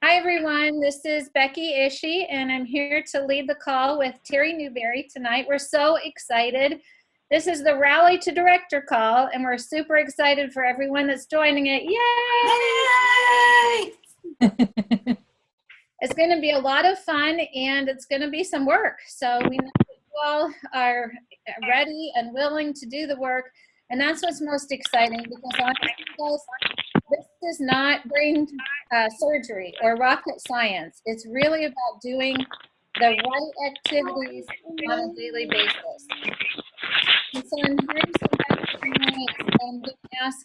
Hi, everyone. This is Becky Ishii, and I'm here to lead the call with Terry Newberry tonight. We're so excited. This is the Rally to Director call, and we're super excited for everyone that's joining it. Yay! It's going to be a lot of fun, and it's going to be some work. So we know that you all are ready and willing to do the work, and that's what's most exciting, because honestly, guys, this is not brain surgery or rocket science. It's really about doing the right activities on a daily basis. And so I'm hearing some background noise. I'm going to ask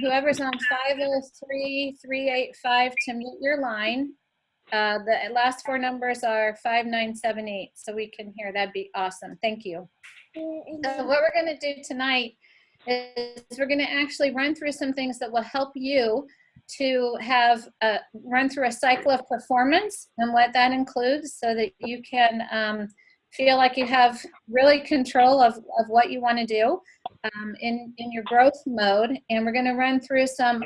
whoever's on 503-385 to mute your line. The last four numbers are 5978, so we can hear. That'd be awesome. Thank you. So what we're going to do tonight is we're going to actually run through some things that will help you to have run through a cycle of performance and what that includes, so that you can feel like you have really control of what you want to do in your growth mode. And we're going to run through some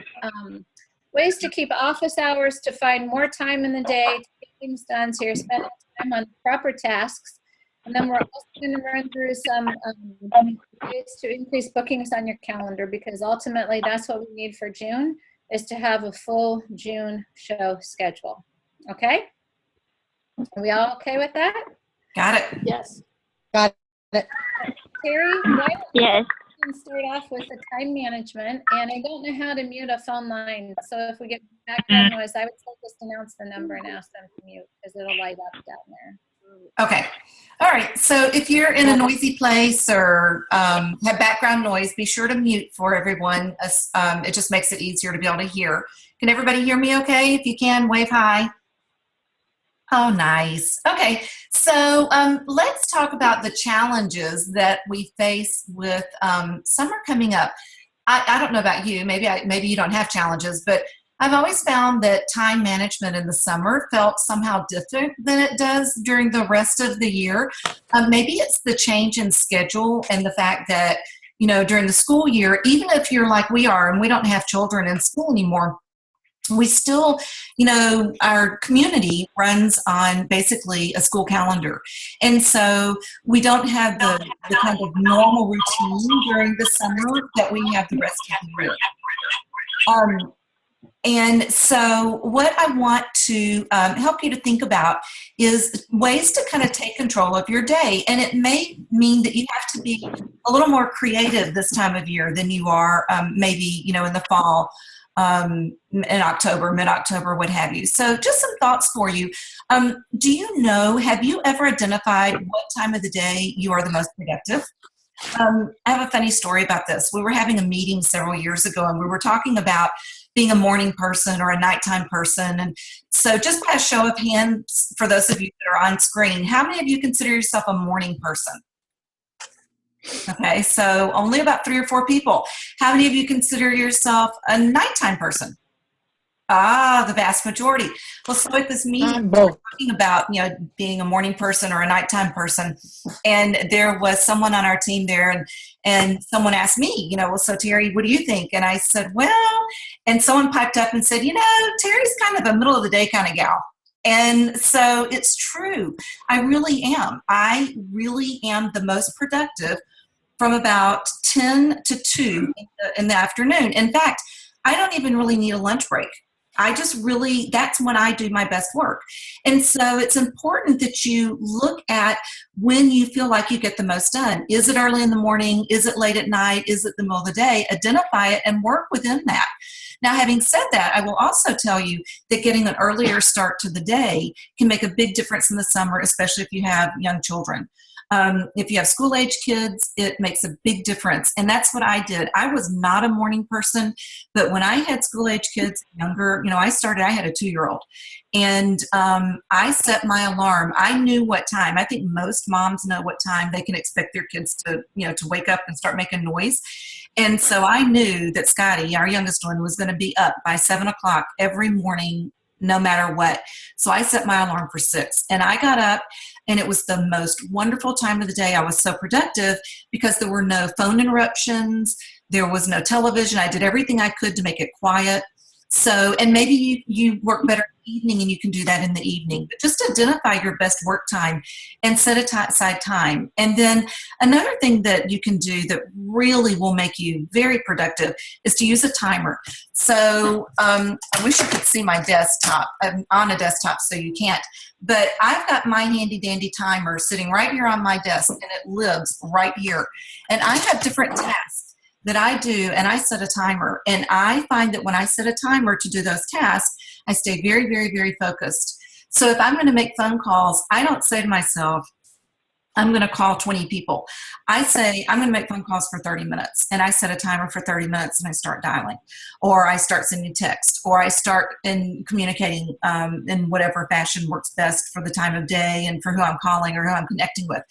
ways to keep office hours, to find more time in the day to get things done, so you're spending time on proper tasks. And then we're also going to run through some ways to increase bookings on your calendar, because ultimately that's what we need for June, is to have a full June show schedule. Okay? Are we all okay with that? Got it. Yes. Got it. Terry, why don't Yes. we start off with the time management? And I don't know how to mute a phone line, so if we get background noise, I would say just announce the number and ask them to mute, because it'll light up down there. Okay. All right. So if you're in a noisy place or have background noise, be sure to mute for everyone. It just makes it easier to be able to hear. Can everybody hear me okay? If you can, wave hi. Oh, nice. Okay. So let's talk about the challenges that we face with summer coming up. I don't know about you. Maybe you don't have challenges, but I've always found that time management in the summer felt somehow different than it does during the rest of the year. Maybe it's the change in schedule and the fact that, during the school year, even if you're like we are and we don't have children in school anymore, we still, our community runs on basically a school calendar. And so we don't have the kind of normal routine during the summer that we have the rest of the year. And so what I want to help you to think about is ways to kind of take control of your day. And it may mean that you have to be a little more creative this time of year than you are maybe, in the fall, in October, mid-October, what have you. So just some thoughts for you. Have you ever identified what time of the day you are the most productive? I have a funny story about this. We were having a meeting several years ago, and we were talking about being a morning person or a nighttime person. And so just by a show of hands, for those of you that are on screen, how many of you consider yourself a morning person? Okay, so only about 3 or 4 people. How many of you consider yourself a nighttime person? The vast majority. Well, so at this meeting, we were talking about, being a morning person or a nighttime person. And there was someone on our team there, and someone asked me, well, so Terry, what do you think? And I said, well, and someone piped up and said, Terry's kind of a middle of the day kind of gal. And so it's true. I really am. I really am the most productive from about 10 to 2 in the afternoon. In fact, I don't even really need a lunch break. That's when I do my best work. And so it's important that you look at when you feel like you get the most done. Is it early in the morning? Is it late at night? Is it the middle of the day? Identify it and work within that. Now, having said that, I will also tell you that getting an earlier start to the day can make a big difference in the summer, especially if you have young children. If you have school-age kids, it makes a big difference. And that's what I did. I was not a morning person, but when I had school-age kids younger, I had a 2-year-old. And I set my alarm. I knew what time. I think most moms know what time they can expect their kids to wake up and start making noise. And so I knew that Scotty, our youngest one, was going to be up by 7 o'clock every morning, no matter what. So I set my alarm for 6, and I got up, and it was the most wonderful time of the day. I was so productive because there were no phone interruptions. There was no television. I did everything I could to make it quiet. So, and maybe you work better evening, and you can do that in the evening. But just identify your best work time and set aside time. And then another thing that you can do that really will make you very productive is to use a timer. So I wish you could see my desktop. I'm on a desktop, so you can't. But I've got my handy dandy timer sitting right here on my desk, and it lives right here. And I have different tasks that I do, and I set a timer. And I find that when I set a timer to do those tasks, I stay very, very, very focused. So if I'm going to make phone calls, I don't say to myself, I'm going to call 20 people. I say, I'm going to make phone calls for 30 minutes. And I set a timer for 30 minutes and I start dialing. Or I start sending text. Or I start in communicating in whatever fashion works best for the time of day and for who I'm calling or who I'm connecting with.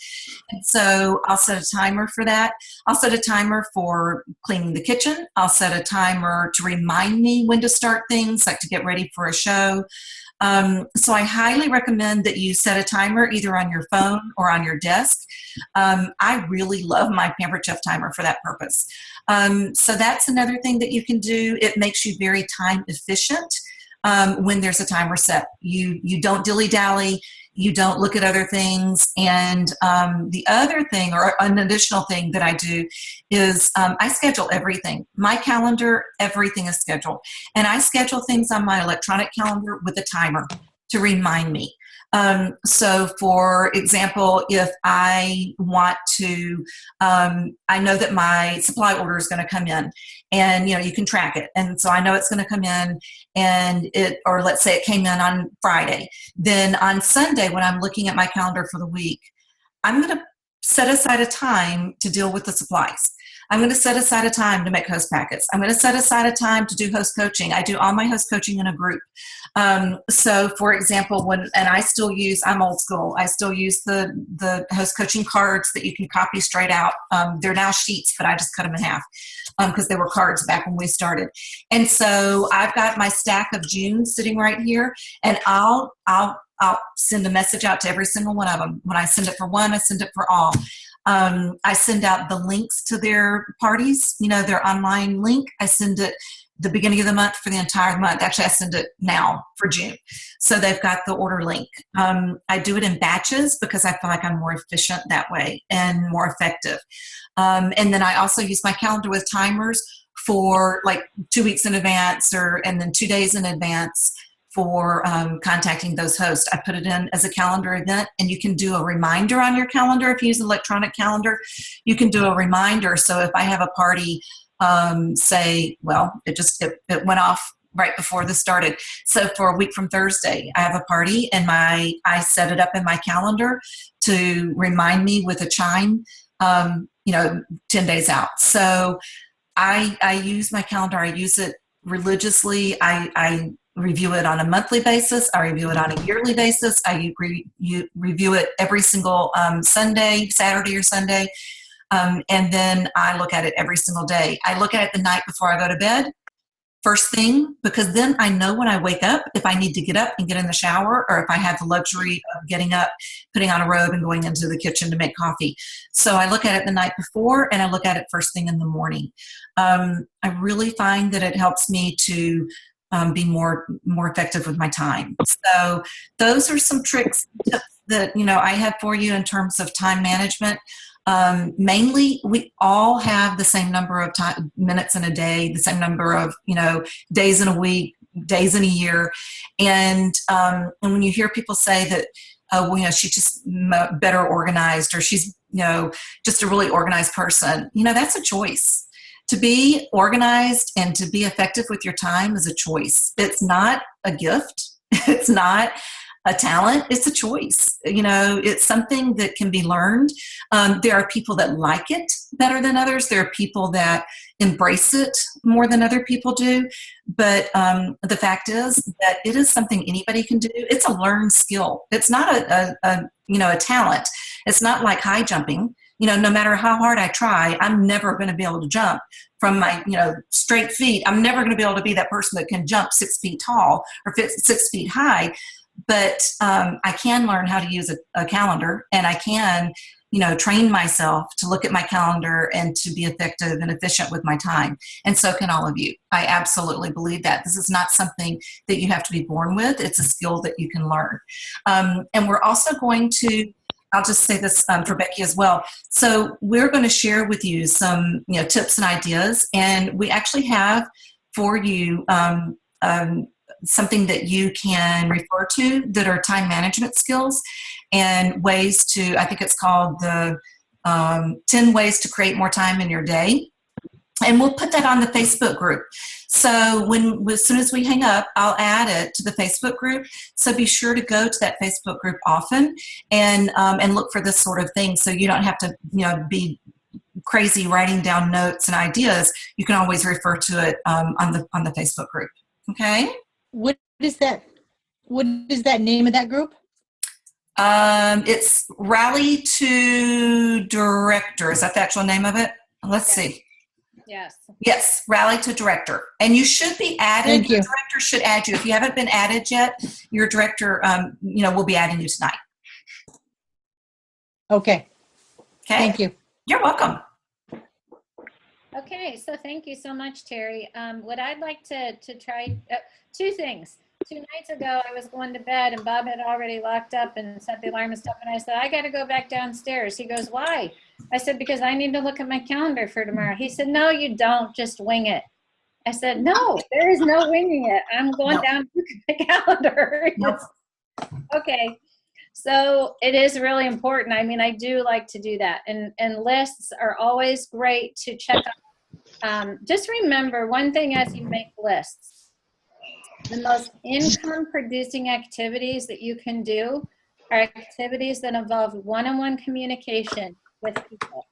And so I'll set a timer for that. I'll set a timer for cleaning the kitchen. I'll set a timer to remind me when to start things, like to get ready for a show. So I highly recommend that you set a timer either on your phone or on your desk. I really love my Pampered Chef timer for that purpose. So that's another thing that you can do. It makes you very time efficient when there's a timer set. You don't dilly-dally. You don't look at other things. And the other thing, or an additional thing that I do, is I schedule everything. My calendar, everything is scheduled. And I schedule things on my electronic calendar with a timer to remind me. So for example, if I want to, I know that my supply order is going to come in, and you can track it. And so I know it's going to come in, and or let's say it came in on Friday. Then on Sunday, when I'm looking at my calendar for the week, I'm going to set aside a time to deal with the supplies. I'm going to set aside a time to make host packets. I'm going to set aside a time to do host coaching. I do all my host coaching in a group. So for example, I'm old school. I still use the host coaching cards that you can copy straight out. They're now sheets, but I just cut them in half because they were cards back when we started. And so I've got my stack of June sitting right here, and I'll send a message out to every single one of them. When I send it for one, I send it for all. I send out the links to their parties, their online link. I send it the beginning of the month for the entire month. Actually, I send it now for June. So they've got the order link. I do it in batches because I feel like I'm more efficient that way and more effective. And then I also use my calendar with timers for like 2 weeks in advance and then 2 days in advance for contacting those hosts. I put it in as a calendar event, and you can do a reminder on your calendar. If you use an electronic calendar, you can do a reminder. So if I have a party, it went off right before this started. So for a week from Thursday, I have a party, and I set it up in my calendar to remind me with a chime, 10 days out. So I use my calendar. I use it religiously. I review it on a monthly basis. I review it on a yearly basis. I review it every single Saturday or Sunday. And then I look at it every single day. I look at it the night before I go to bed, first thing, because then I know when I wake up if I need to get up and get in the shower, or if I have the luxury of getting up, putting on a robe, and going into the kitchen to make coffee. So I look at it the night before, and I look at it first thing in the morning. I really find that it helps me to be more effective with my time. So those are some tricks that I have for you in terms of time management. Mainly, we all have the same number of minutes in a day, the same number of days in a week, days in a year, and when you hear people say that, she's just better organized, or she's just a really organized person, that's a choice. To be organized and to be effective with your time is a choice. It's not a gift. It's not a talent. It's a choice. It's something that can be learned. There are people that like it better than others. There are people that embrace it more than other people do. But the fact is that it is something anybody can do. It's a learned skill. It's not a talent. It's not like high jumping. No matter how hard I try, I'm never going to be able to jump from my, straight feet. I'm never going to be able to be that person that can jump 6 feet tall or 6 feet high. But I can learn how to use a calendar, and I can train myself to look at my calendar and to be effective and efficient with my time. And so can all of you. I absolutely believe that. This is not something that you have to be born with. It's a skill that you can learn. And we're also going to, I'll just say this for Becky as well. So we're going to share with you some tips and ideas. And we actually have for you something that you can refer to that are time management skills and ways to, I think it's called the 10 ways to create more time in your day. And we'll put that on the Facebook group. So as soon as we hang up, I'll add it to the Facebook group. So be sure to go to that Facebook group often and look for this sort of thing. So you don't have to, be crazy writing down notes and ideas. You can always refer to it on the Facebook group. Okay. What is that name of that group? It's Rally to Director. Is that the actual name of it? Let's see. Yes, Rally to Director. And you should be added. Thank you. Your director should add you. If you haven't been added yet, your director, will be adding you tonight. Okay. Thank you. You're welcome. Okay, so thank you so much, Terry. What I'd like to try, two things. 2 nights ago, I was going to bed and Bob had already locked up and set the alarm and stuff. And I said, I got to go back downstairs. He goes, why? I said, because I need to look at my calendar for tomorrow. He said, no, you don't. Just wing it. I said, no, there is no winging it. I'm going down to look at my calendar. Nope. Okay. So it is really important. I mean, I do like to do that. And lists are always great to check on. Just remember one thing as you make lists. The most income-producing activities that you can do are activities that involve one-on-one communication with people.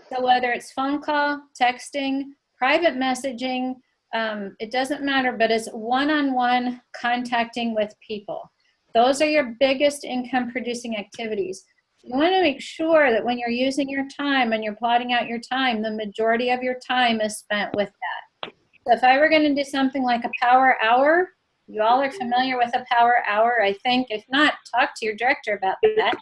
So whether it's phone call, texting, private messaging, it doesn't matter, but it's one-on-one contacting with people. Those are your biggest income-producing activities. You want to make sure that when you're using your time and you're plotting out your time, the majority of your time is spent with that. So if I were going to do something like a power hour, you all are familiar with a power hour, I think. If not, talk to your director about that.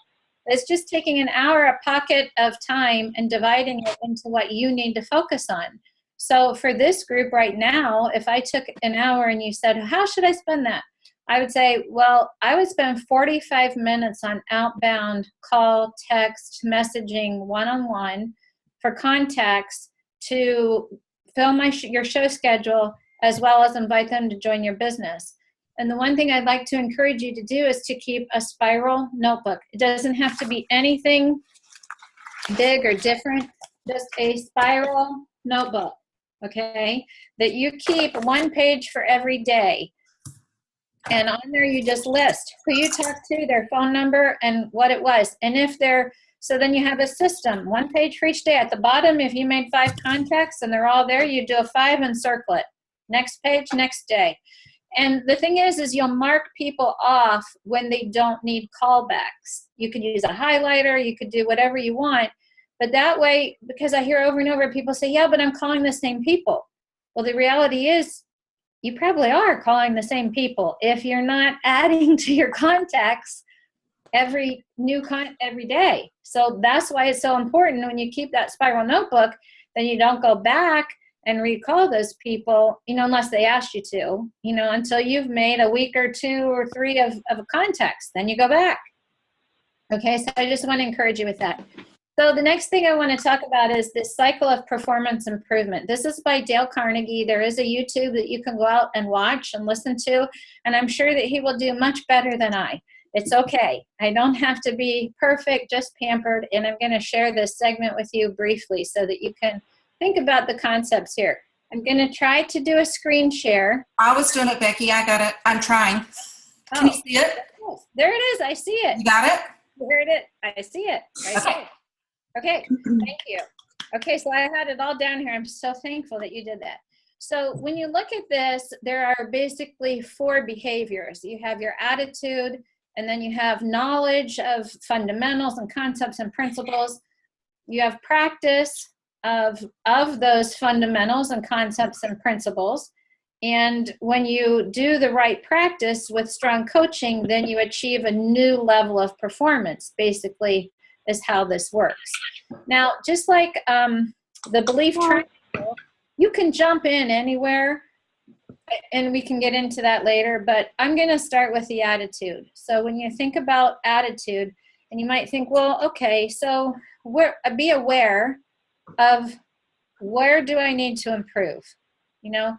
It's just taking an hour, a pocket of time, and dividing it into what you need to focus on. So for this group right now, if I took an hour and you said, how should I spend that? I would say, well, I would spend 45 minutes on outbound call, text, messaging, one-on-one for contacts to fill your show schedule, as well as invite them to join your business. And the one thing I'd like to encourage you to do is to keep a spiral notebook. It doesn't have to be anything big or different, just a spiral notebook, okay? That you keep 1 page for every day. And on there you just list who you talked to, their phone number, and what it was. And if so then you have a system, 1 page for each day. At the bottom, if you made 5 contacts and they're all there, you do a 5 and circle it. Next page, next day. And the thing is you'll mark people off when they don't need callbacks. You could use a highlighter, you could do whatever you want. But that way, because I hear over and over people say, yeah, but I'm calling the same people. Well, the reality is you probably are calling the same people if you're not adding to your contacts every day. So that's why it's so important when you keep that spiral notebook, then you don't go back and recall those people, unless they asked you to, until you've made a week or 2 or 3 of contacts, then you go back. Okay, so I just want to encourage you with that. So the next thing I want to talk about is this cycle of performance improvement. This is by Dale Carnegie. There is a YouTube that you can go out and watch and listen to, and I'm sure that he will do much better than I. It's okay. I don't have to be perfect, just pampered, and I'm going to share this segment with you briefly so that you can think about the concepts here. I'm going to try to do a screen share. I was doing it, Becky. I got it. I'm trying. Can you see it? There it is. I see it. You got it? There it is. I see it. Right. Okay. Thank you. Okay, so I had it all down here. I'm so thankful that you did that. So when you look at this, there are basically 4 behaviors. You have your attitude, and then you have knowledge of fundamentals and concepts and principles. You have practice of those fundamentals and concepts and principles. And when you do the right practice with strong coaching, then you achieve a new level of performance, basically is how this works. Now, just like the belief triangle, you can jump in anywhere, and we can get into that later, but I'm going to start with the attitude. So when you think about attitude, and you might think, well, okay, so be aware of where do I need to improve? You know,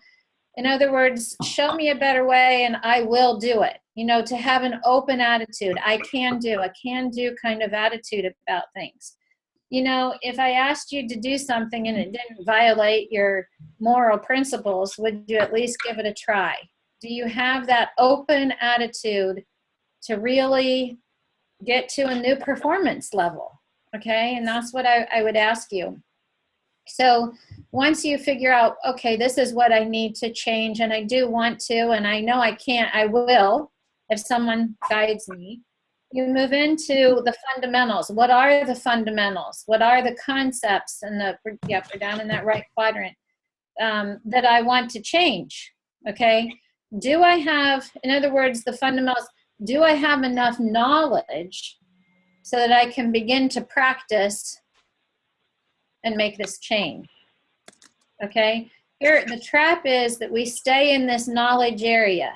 in other words, show me a better way and I will do it. You know, to have an open attitude, a can do kind of attitude about things. You know, if I asked you to do something and it didn't violate your moral principles, would you at least give it a try? Do you have that open attitude to really get to a new performance level? Okay, and that's what I would ask you. So once you figure out, okay, this is what I need to change, and I do want to, and I know I can't, I will, if someone guides me. You move into the fundamentals. What are the fundamentals? What are the concepts? And we're down in that right quadrant that I want to change. Okay. Do I have, in other words, the fundamentals, do I have enough knowledge so that I can begin to practice and make this change? Okay. Here, the trap is that we stay in this knowledge area.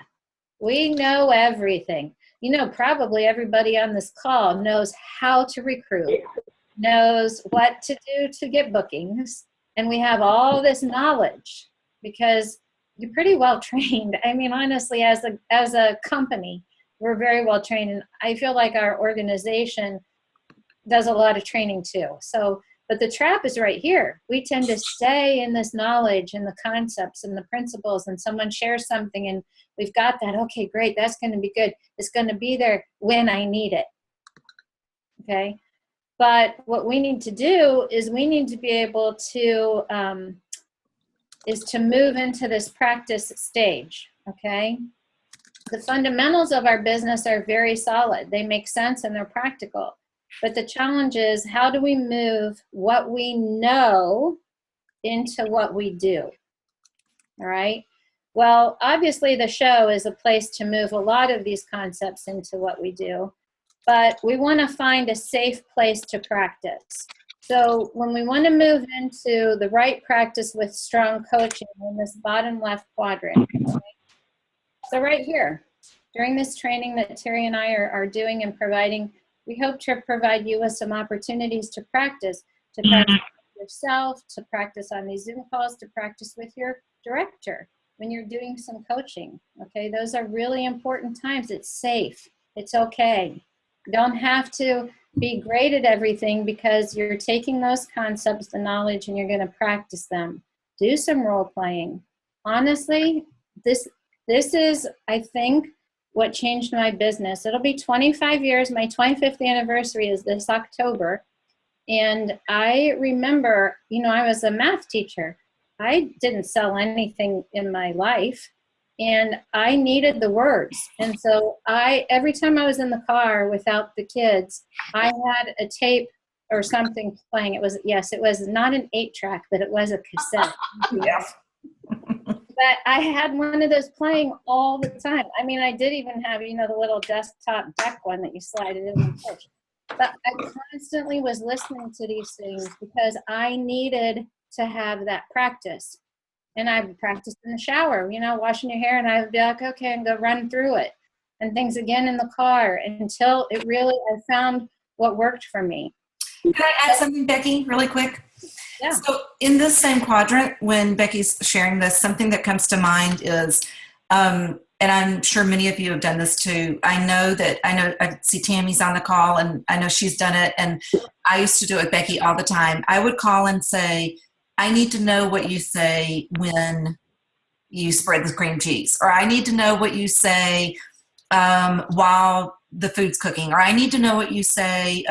We know everything. You know, probably everybody on this call knows how to recruit, knows what to do to get bookings, and we have all this knowledge because you're pretty well trained. I mean, honestly, as a company, we're very well trained, and I feel like our organization does a lot of training too. So, but the trap is right here. We tend to stay in this knowledge and the concepts and the principles, and someone shares something and we've got that. Okay, great. That's going to be good. It's going to be there when I need it. Okay. But what we need to do is we need to be able to, is to move into this practice stage. Okay. The fundamentals of our business are very solid. They make sense and they're practical. But the challenge is, how do we move what we know into what we do? All right. Well, obviously the show is a place to move a lot of these concepts into what we do, but we want to find a safe place to practice. So when we want to move into the right practice with strong coaching in this bottom left quadrant, okay? So right here, during this training that Terry and I are doing and providing, we hope to provide you with some opportunities to practice with yourself, to practice on these Zoom calls, to practice with your director when you're doing some coaching. Okay, those are really important times. It's safe. It's okay. You don't have to be great at everything because you're taking those concepts, the knowledge, and you're going to practice them. Do some role playing. Honestly, this is, I think, what changed my business. It'll be 25 years. My 25th anniversary is this October. And I remember, you know, I was a math teacher. I didn't sell anything in my life, and I needed the words. And so every time I was in the car without the kids, I had a tape or something playing. It was not an 8-track, but it was a cassette. Yes. But I had one of those playing all the time. I mean, I did even have, you know, the little desktop deck one that you slide it in the coach. But I constantly was listening to these things because I needed to have that practice. And I would practice in the shower, you know, washing your hair, and I would be like, okay, and go run through it. And things again in the car until it really, I found what worked for me. Can I add something, Becky, really quick? Yeah. So in this same quadrant, when Becky's sharing this, something that comes to mind is, and I'm sure many of you have done this too. I know I see Tammy's on the call, and I know she's done it. And I used to do it with Becky all the time. I would call and say, I need to know what you say when you spread the cream cheese, or I need to know what you say while the food's cooking, or I need to know what you say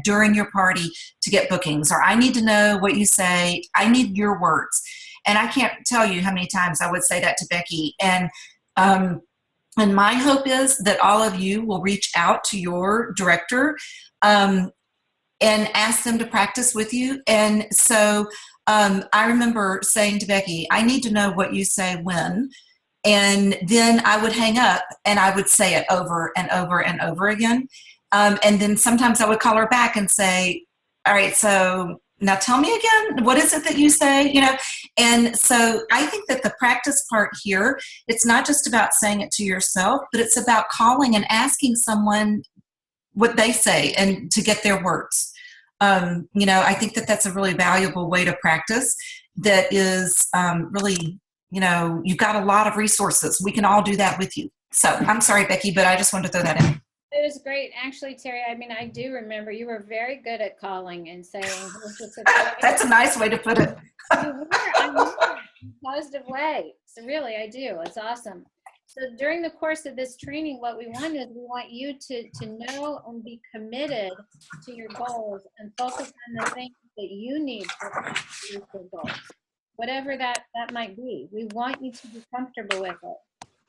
during your party to get bookings, or I need to know what you say. I need your words. And I can't tell you how many times I would say that to Becky. And my hope is that all of you will reach out to your director and ask them to practice with you. And so I remember saying to Becky, I need to know what you say when. And then I would hang up and I would say it over and over and over again. And then sometimes I would call her back and say, all right, so now tell me again, what is it that you say, you know? And so I think that the practice part here, it's not just about saying it to yourself, but it's about calling and asking someone what they say and to get their words. You know, I think that that's a really valuable way to practice that is really, you know, you've got a lot of resources. We can all do that with you. So I'm sorry, Becky, but I just wanted to throw that in. It was great. Actually, Terry, I mean, I do remember you were very good at calling and saying, That's a nice way to put it. You were, I mean, in a positive way. So really, I do. It's awesome. So during the course of this training, what we want is we want you to know and be committed to your goals and focus on the things that you need for your goals, whatever that might be. We want you to be comfortable with it.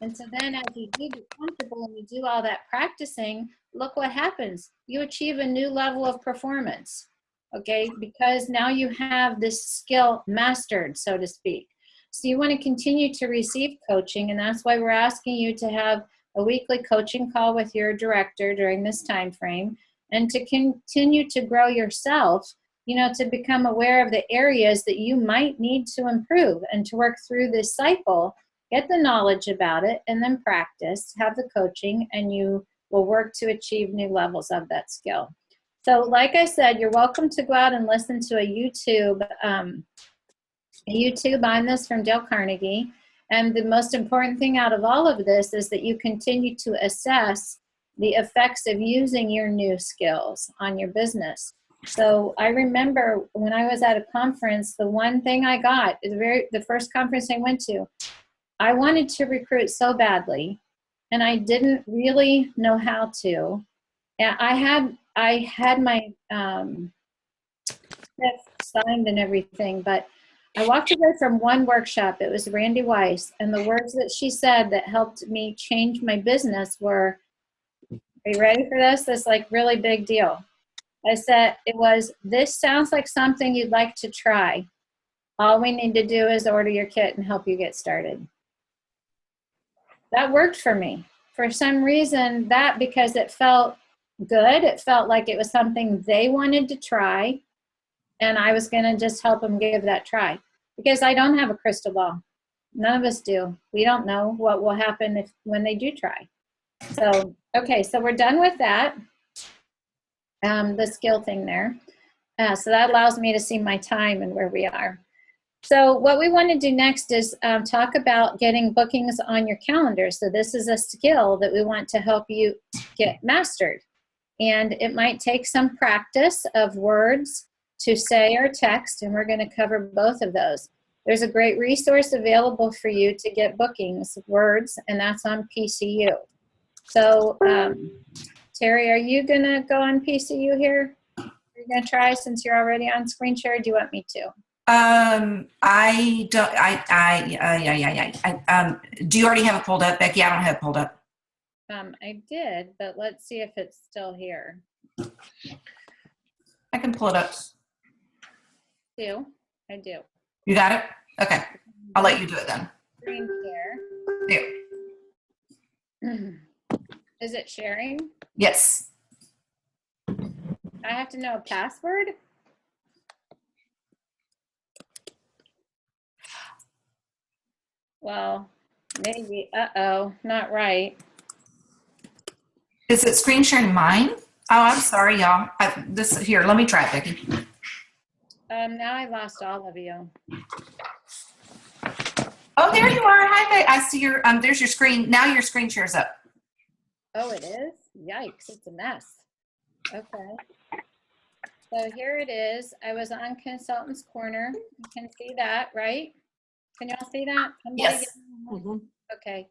And so then as you do get comfortable and you do all that practicing, look what happens. You achieve a new level of performance, okay? Because now you have this skill mastered, so to speak. So you want to continue to receive coaching, and that's why we're asking you to have a weekly coaching call with your director during this time frame, and to continue to grow yourself, you know, to become aware of the areas that you might need to improve and to work through this cycle. Get the knowledge about it and then practice, have the coaching, and you will work to achieve new levels of that skill. So like I said, you're welcome to go out and listen to a YouTube on this from Dale Carnegie. And the most important thing out of all of this is that you continue to assess the effects of using your new skills on your business. So I remember when I was at a conference, the one thing I got, the first conference I went to, I wanted to recruit so badly, and I didn't really know how to. And I had my signed and everything, but I walked away from one workshop. It was Randy Weiss, and the words that she said that helped me change my business were, are you ready for this? This like really big deal. I said, it was, this sounds like something you'd like to try. All we need to do is order your kit and help you get started. That worked for me. For some reason, because it felt good, it felt like it was something they wanted to try, and I was going to just help them give that try. Because I don't have a crystal ball. None of us do. We don't know what will happen when they do try. So, okay, so we're done with that, the skill thing there. So that allows me to see my time and where we are. So what we want to do next is talk about getting bookings on your calendar. So this is a skill that we want to help you get mastered. And it might take some practice of words to say or text, and we're going to cover both of those. There's a great resource available for you to get bookings, words, and that's on PCU. So Terry, are you going to go on PCU here? You're going to try since you're already on screen share, or do you want me to? I don't, do you already have it pulled up, Becky? I don't have it pulled up. I did, but let's see if it's still here. I can pull it up. I do. You got it? Okay. I'll let you do it then. Screen share. There. Is it sharing? Yes. I have to know a password? Well, maybe. Uh-oh, not right. Is it screen sharing mine? Oh, I'm sorry, y'all. Here, let me try it, Becky. Now I lost all of you. Oh, there you are. Hi, Becky. I see your, there's your screen. Now your screen shares up. Oh, it is? Yikes, it's a mess. Okay. So here it is. I was on Consultant's Corner. You can see that, right? Can y'all see that? Yes. Okay.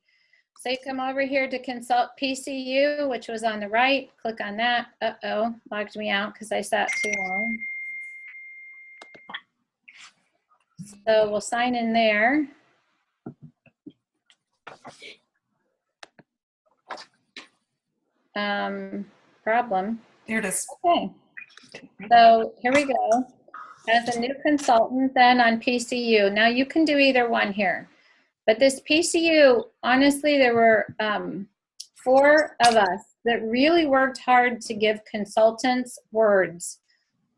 So you come over here to consult PCU, which was on the right. Click on that. Uh-oh, logged me out because I sat too long. So we'll sign in there. Problem. There it is. Okay. So here we go. As a new consultant then on PCU. Now you can do either one here. But this PCU, honestly, there were 4 of us that really worked hard to give consultants words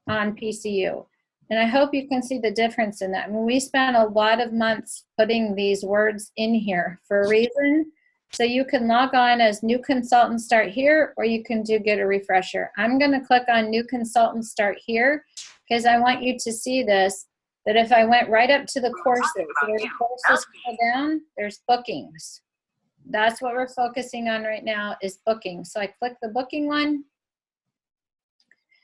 on PCU. And I hope you can see the difference in that. I mean, we spent a lot of months putting these words in here for a reason. So you can log on as new consultant start here, or you can get a refresher. I'm going to click on new consultant start here because I want you to see this, that if I went right up to the courses, where the courses go down, there's bookings. That's what we're focusing on right now is booking. So I click the booking one.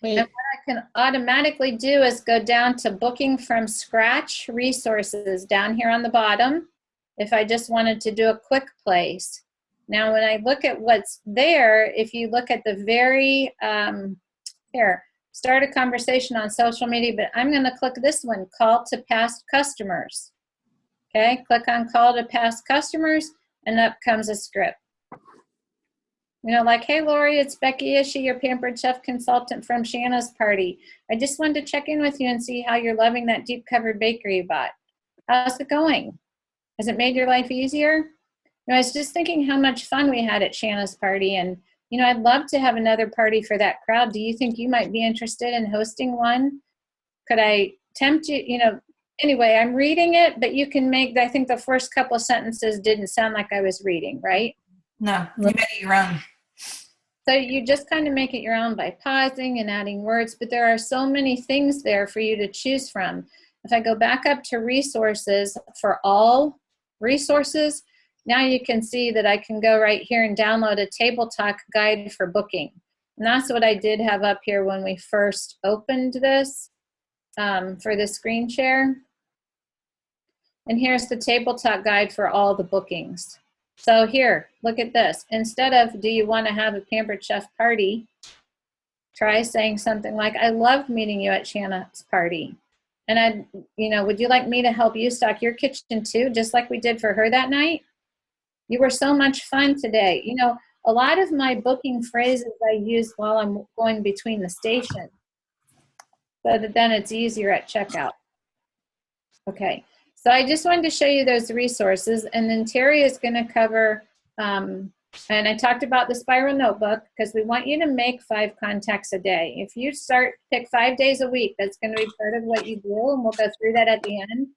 Wait, And what I can automatically do is go down to booking from scratch resources down here on the bottom. If I just wanted to do a quick place. Now, when I look at what's there, if you look at the very, here, start a conversation on social media, but I'm going to click this one, call to past customers. Okay, click on call to past customers, and up comes a script. You know, like, hey, Lori, it's Becky Ishii, your Pampered Chef consultant from Shanna's party. I just wanted to check in with you and see how you're loving that deep covered bakery you bought. How's it going? Has it made your life easier? You know, I was just thinking how much fun we had at Shanna's party, and, you know, I'd love to have another party for that crowd. Do you think you might be interested in hosting one? Could I tempt you? You know, anyway, I'm reading it, but you can make, I think the first couple of sentences didn't sound like I was reading, right? No, you made it your own. So you just kind of make it your own by pausing and adding words, but there are so many things there for you to choose from. If I go back up to resources for all resources, now you can see that I can go right here and download a table talk guide for booking. And that's what I did have up here when we first opened this for the screen share. And here's the table talk guide for all the bookings. So here, look at this. Instead of, do you want to have a Pampered Chef party? Try saying something like, I loved meeting you at Shanna's party. And you know, would you like me to help you stock your kitchen too, just like we did for her that night? You were so much fun today. You know, a lot of my booking phrases I use while I'm going between the stations, so that then it's easier at checkout. Okay. So I just wanted to show you those resources, and then Terry is going to cover, and I talked about the spiral notebook because we want you to make 5 contacts a day. If you pick 5 days a week, that's going to be part of what you do, and we'll go through that at the end.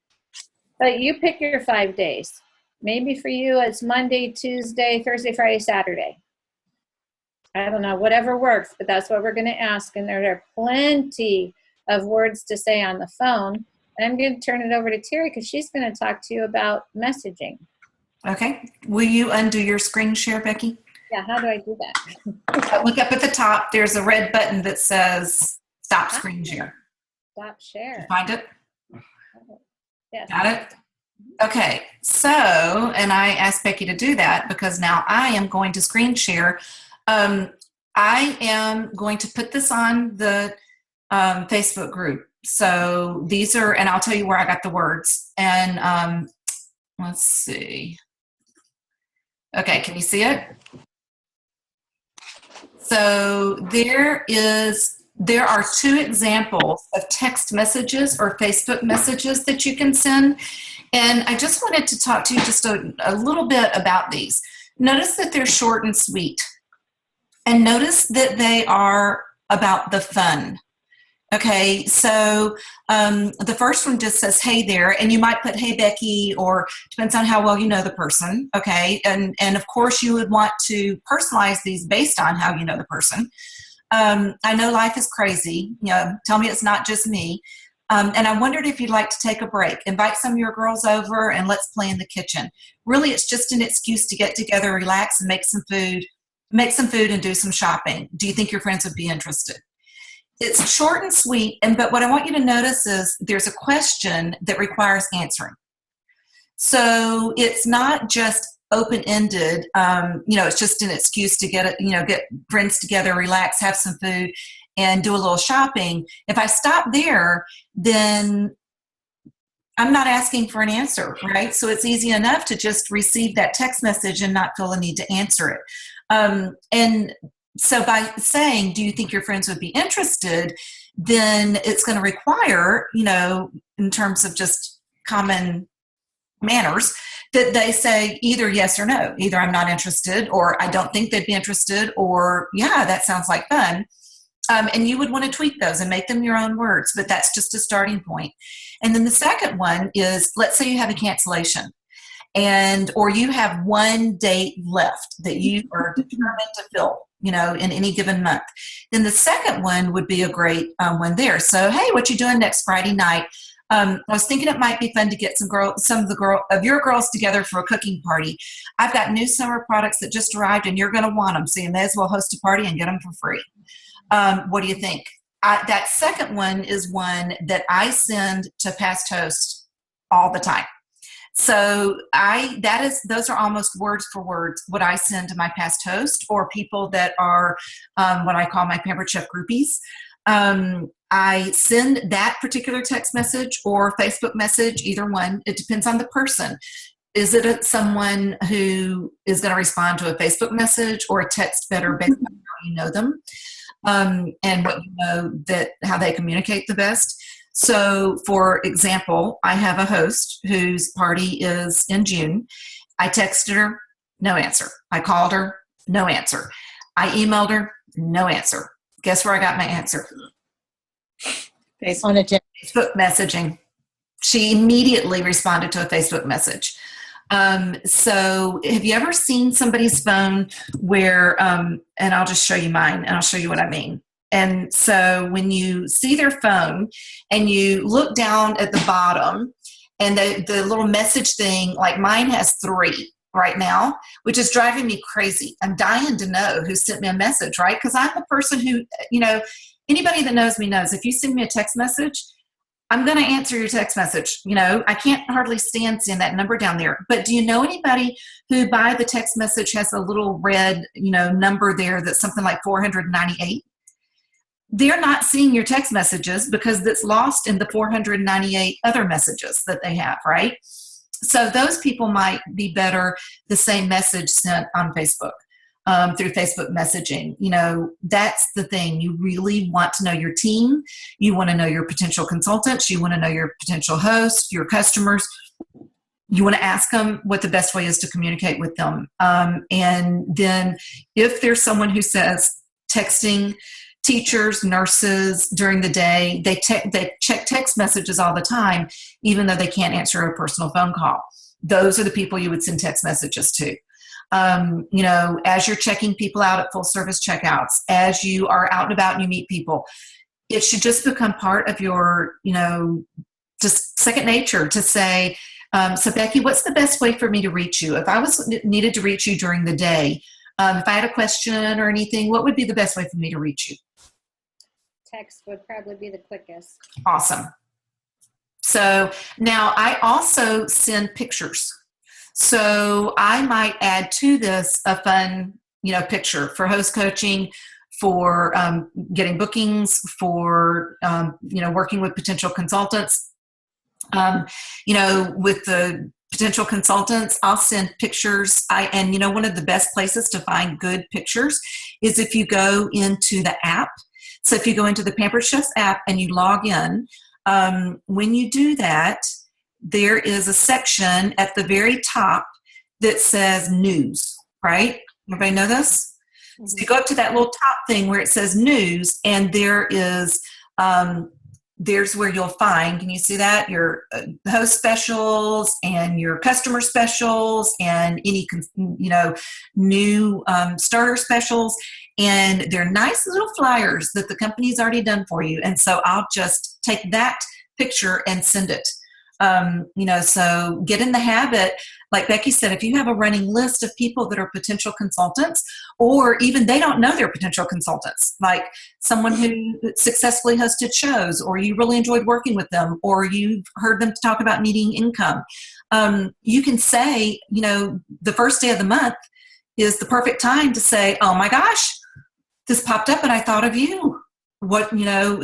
But you pick your 5 days. Maybe for you it's Monday, Tuesday, Thursday, Friday, Saturday. I don't know, whatever works, but that's what we're going to ask, and there are plenty of words to say on the phone. And I'm going to turn it over to Terry because she's going to talk to you about messaging. Okay. Will you undo your screen share, Becky? Yeah, how do I do that? Look up at the top. There's a red button that says stop screen share. Stop share. Find it? Yes. Got it? Okay. So, and I asked Becky to do that because now I am going to screen share. I am going to put this on the Facebook group. So these are, and I'll tell you where I got the words. And let's see. Okay, can you see it? So there are 2 examples of text messages or Facebook messages that you can send. And I just wanted to talk to you just a little bit about these. Notice that they're short and sweet. And notice that they are about the fun. Okay, so the first one just says, hey there, and you might put, hey, Becky, or depends on how well you know the person, okay? And of course, you would want to personalize these based on how you know the person. I know life is crazy. You know, tell me it's not just me. And I wondered if you'd like to take a break. Invite some of your girls over and let's play in the kitchen. Really, it's just an excuse to get together, relax, and make some food and do some shopping. Do you think your friends would be interested? It's short and sweet, but what I want you to notice is there's a question that requires answering. So it's not just open-ended, it's just an excuse to get friends together, relax, have some food, and do a little shopping. If I stop there, then I'm not asking for an answer, right? So it's easy enough to just receive that text message and not feel the need to answer it. And so by saying, do you think your friends would be interested, then it's going to require, in terms of just common manners, that they say either yes or no. Either I'm not interested, or I don't think they'd be interested, or yeah, that sounds like fun. And you would want to tweak those and make them your own words, but that's just a starting point. And then the second one is, let's say you have a cancellation, or you have one date left that you are determined to fill, in any given month. Then the second one would be a great one there. So, hey, what you doing next Friday night? I was thinking it might be fun to get some of your girls together for a cooking party. I've got new summer products that just arrived, and you're going to want them, so you may as well host a party and get them for free. What do you think? That second one is one that I send to past hosts all the time. So those are almost words for words what I send to my past host, or people that are what I call my Pampered Chef groupies. I send that particular text message or Facebook message, either one. It depends on the person. Is it someone who is going to respond to a Facebook message or a text better based on how you know them? And what how they communicate the best. So, for example, I have a host whose party is in June. I texted her, no answer. I called her, no answer. I emailed her, no answer. Guess where I got my answer? Facebook messaging. She immediately responded to a Facebook message. So have you ever seen somebody's phone where, and I'll just show you mine and I'll show you what I mean. And so when you see their phone and you look down at the bottom and the little message thing, like mine has 3 right now, which is driving me crazy. I'm dying to know who sent me a message, right? Because I'm the person who, anybody that knows me knows if you send me a text message, I'm going to answer your text message. I can't hardly stand seeing that number down there. But do you know anybody who by the text message has a little red, number there that's something like 498? They're not seeing your text messages because it's lost in the 498 other messages that they have, right? So those people might be better the same message sent on Facebook. Through Facebook messaging. That's the thing. You really want to know your team. You want to know your potential consultants. You want to know your potential hosts, your customers. You want to ask them what the best way is to communicate with them. And then if there's someone who says texting teachers, nurses during the day, they check text messages all the time, even though they can't answer a personal phone call. Those are the people you would send text messages to. As you're checking people out at full service checkouts, as you are out and about and you meet people, it should just become part of your, just second nature to say, so Becky, what's the best way for me to reach you? If I needed to reach you during the day, if I had a question or anything, what would be the best way for me to reach you? Text would probably be the quickest. Awesome. So now I also send pictures. So I might add to this a fun, picture for host coaching, for getting bookings, for, working with potential consultants. With the potential consultants, I'll send pictures. One of the best places to find good pictures is if you go into the app. So if you go into the Pampered Chefs app and you log in, when you do that, there is a section at the very top that says news, right? Everybody know this? Mm-hmm. So you go up to that little top thing where it says news, and there is, there's where you'll find, can you see that? Your host specials and your customer specials and any, new starter specials. And they're nice little flyers that the company's already done for you. And so I'll just take that picture and send it. So get in the habit, like Becky said, if you have a running list of people that are potential consultants, or even they don't know they're potential consultants, like someone who successfully hosted shows, or you really enjoyed working with them, or you've heard them talk about needing income, you can say, the first day of the month is the perfect time to say, oh my gosh, this popped up and I thought of you.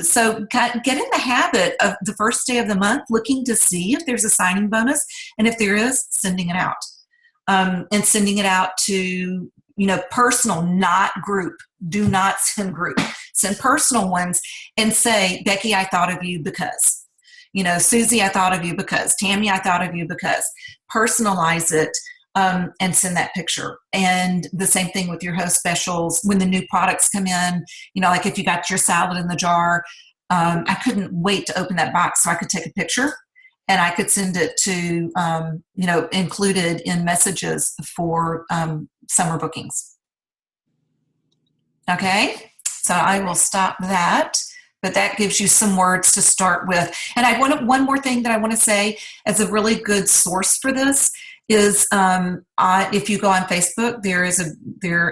So get in the habit of the first day of the month looking to see if there's a signing bonus, and if there is, sending it out. And sending it out to, personal, not group. Do not send group. Send personal ones and say, Becky, I thought of you because. Susie, I thought of you because, Tammy, I thought of you because. Personalize it, and send that picture. And the same thing with your host specials. When the new products come in, like if you got your salad in the jar, I couldn't wait to open that box so I could take a picture and I could send it to, included in messages for summer bookings. Okay, so I will stop that. But that gives you some words to start with. And I want one more thing that I want to say as a really good source for this is if you go on Facebook,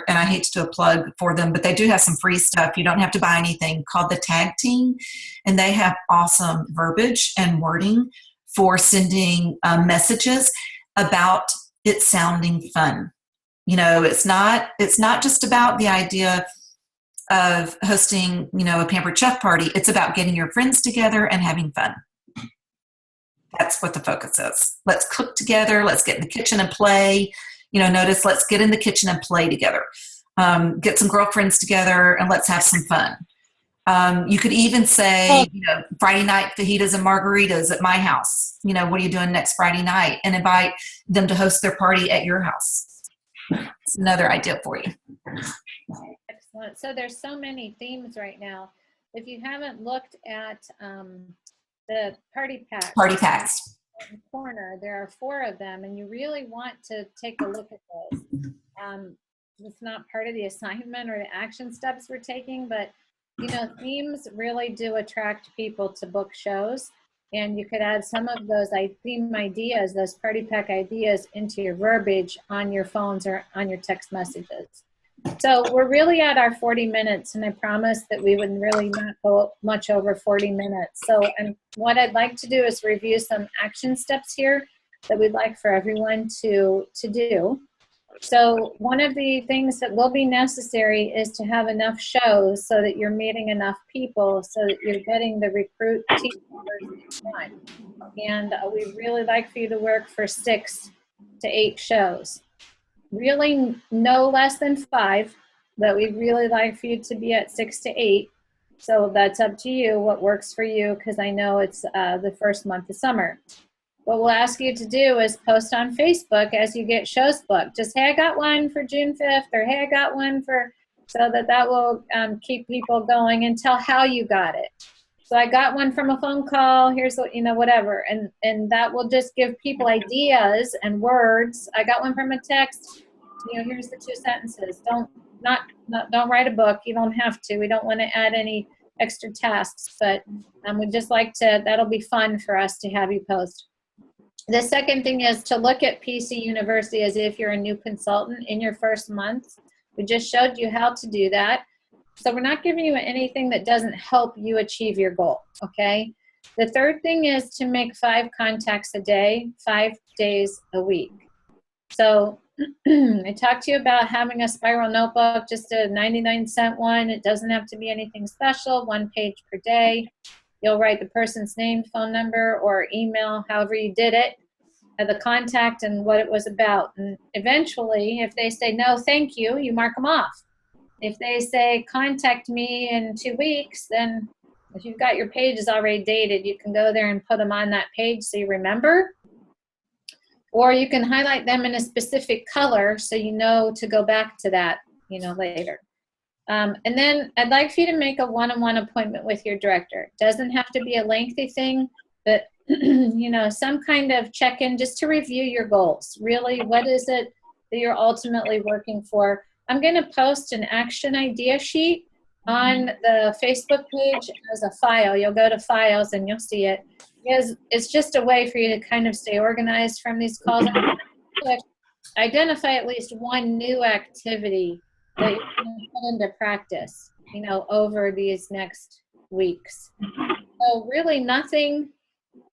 and I hate to do a plug for them, but they do have some free stuff. You don't have to buy anything, called the Tag Team, and they have awesome verbiage and wording for sending messages about it sounding fun. It's not just about the idea of hosting, a pampered chef party. It's about getting your friends together and having fun. That's what the focus is. Let's cook together. Let's get in the kitchen and play. Notice, let's get in the kitchen and play together. Get some girlfriends together and let's have some fun. You could even say, Friday night fajitas and margaritas at my house. What are you doing next Friday night? And invite them to host their party at your house. It's another idea for you. Excellent. So there's so many themes right now. If you haven't looked at the party packs in the corner, there are 4 of them, and you really want to take a look at those. It's not part of the assignment or the action steps we're taking, but themes really do attract people to book shows, and you could add some of those theme ideas, those party pack ideas, into your verbiage on your phones or on your text messages. So we're really at our 40 minutes, and I promised that we would really not go much over 40 minutes. So, and what I'd like to do is review some action steps here that we'd like for everyone to do. So one of the things that will be necessary is to have enough shows so that you're meeting enough people so that you're getting the recruit team members time. And we'd really like for you to work for 6 to 8 shows. Really no less than 5, but we'd really like for you to be at 6 to 8. So that's up to you, what works for you, because I know it's the first month of summer. What we'll ask you to do is post on Facebook as you get shows booked. Just, hey, I got one for June 5th, or hey, I got one for, so that will keep people going, and tell how you got it. So I got one from a phone call, here's what, whatever. And that will just give people ideas and words. I got one from a text, here's the 2 sentences. Don't write a book. You don't have to. We don't want to add any extra tasks, but we'd just like to, that'll be fun for us to have you post. The second thing is to look at PC University as if you're a new consultant in your first month. We just showed you how to do that. So we're not giving you anything that doesn't help you achieve your goal, okay? The third thing is to make 5 contacts a day, 5 days a week. So I talked to you about having a spiral notebook, just a 99-cent one. It doesn't have to be anything special, 1 page per day. You'll write the person's name, phone number, or email, however you did it, the contact and what it was about. And eventually, if they say, no, thank you, you mark them off. If they say, contact me in 2 weeks, then if you've got your pages already dated, you can go there and put them on that page so you remember. Or you can highlight them in a specific color so you know to go back to that, later. And then I'd like for you to make a one-on-one appointment with your director. It doesn't have to be a lengthy thing, but some kind of check-in just to review your goals. Really, what is it that you're ultimately working for? I'm going to post an action idea sheet on the Facebook page as a file. You'll go to files and you'll see it. Because it's just a way for you to kind of stay organized from these calls. Identify at least 1 new activity that you can put into practice, over these next weeks. So really nothing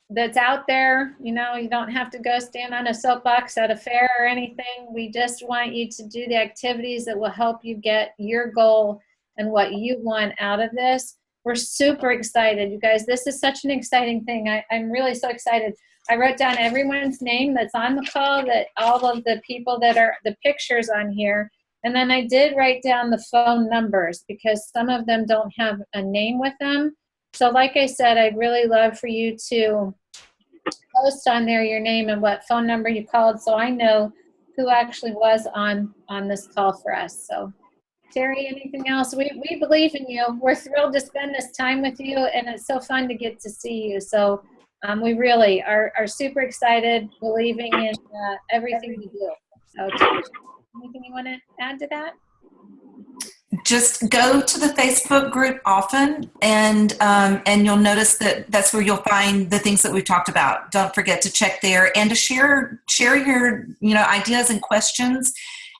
that's out there, you don't have to go stand on a soapbox at a fair or anything. We just want you to do the activities that will help you get your goal and what you want out of this. We're super excited, you guys. This is such an exciting thing. I'm really so excited. I wrote down everyone's name that's on the call, that all of the people that are the pictures on here. And then I did write down the phone numbers because some of them don't have a name with them. So like I said, I'd really love for you to post on there your name and what phone number you called, so I know who actually was on this call for us. So Terry, anything else? We believe in you. We're thrilled to spend this time with you, and it's so fun to get to see you. So we really are super excited, believing in everything you do. So Terry, anything you want to add to that? Just go to the Facebook group often, and you'll notice that that's where you'll find the things that we've talked about. Don't forget to check there and to share your ideas and questions.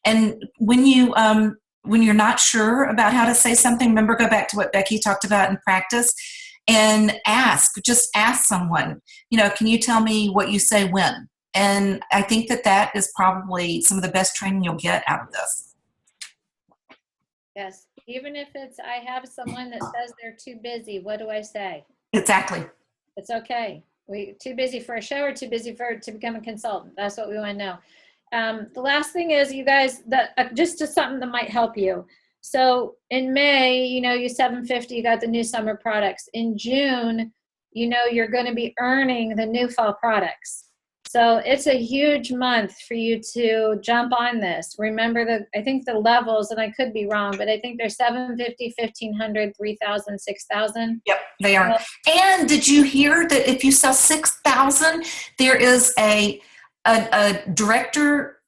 And when you're not sure about how to say something, remember, go back to what Becky talked about in practice and just ask someone, can you tell me what you say when? And I think that is probably some of the best training you'll get out of this. Yes, even if it's, I have someone that says they're too busy, what do I say? Exactly. It's okay. We too busy for a show or too busy to become a consultant? That's what we want to know. The last thing is, you guys, just something that might help you. So in May, you $750, you got the new summer products. In June, you're going to be earning the new fall products. So it's a huge month for you to jump on this. Remember I think the levels, and I could be wrong, but I think they're 750, 1500, 3000, 6000. Yep, they are. And did you hear that if you sell 6,000, there is a director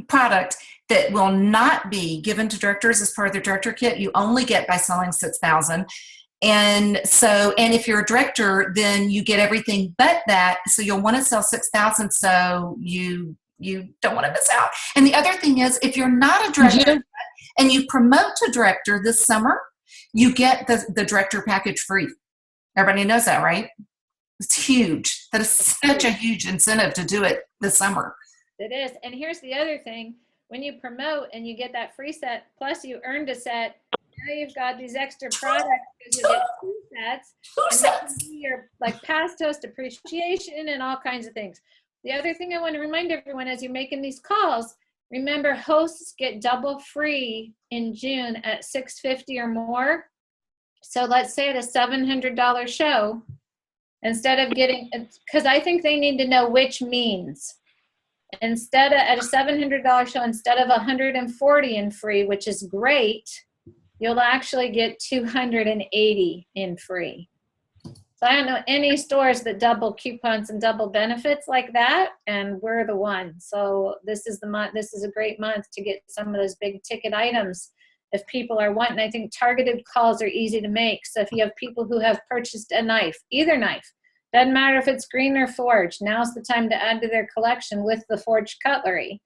product that will not be given to directors as part of their director kit? You only get by selling 6,000. And if you're a director, then you get everything but that. So you'll want to sell 6,000. So you don't want to miss out. And the other thing is, if you're not a director and you promote to director this summer, you get the director package free. Everybody knows that, right? It's huge. That is such a huge incentive to do it this summer. It is. And here's the other thing. When you promote and you get that free set, plus you earned a set, now you've got these extra products because you get 2 sets. And that can be your past host appreciation and all kinds of things. The other thing I want to remind everyone as you're making these calls, remember, hosts get double free in June at $650 or more. So let's say at a $700 show, instead of getting, because I think they need to know which means. Instead of at a $700 show, instead of $140 in free, which is great, you'll actually get $280 in free. So I don't know any stores that double coupons and double benefits like that, and we're the one. So this is the month. This is a great month to get some of those big ticket items if people are wanting. I think targeted calls are easy to make. So if you have people who have purchased a knife, either knife, doesn't matter if it's green or forged, now's the time to add to their collection with the forged cutlery.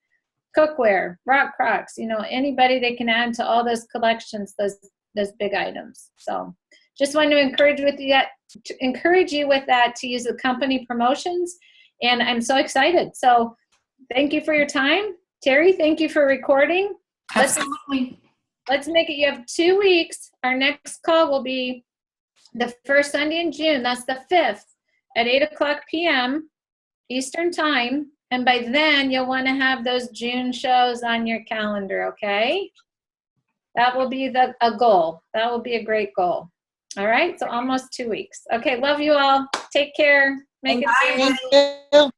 Cookware, rock crocs, anybody they can add to all those collections, those big items. So just want to encourage you with that to use the company promotions. And I'm so excited. So thank you for your time. Terry, thank you for recording. Absolutely. Let's make it, you have 2 weeks. Our next call will be the first Sunday in June. That's the 5th at 8:00 p.m. Eastern time. And by then, you'll want to have those June shows on your calendar, okay? That will be a goal. That will be a great goal. All right, so almost 2 weeks. Okay, love you all. Take care. Make it. Thank you.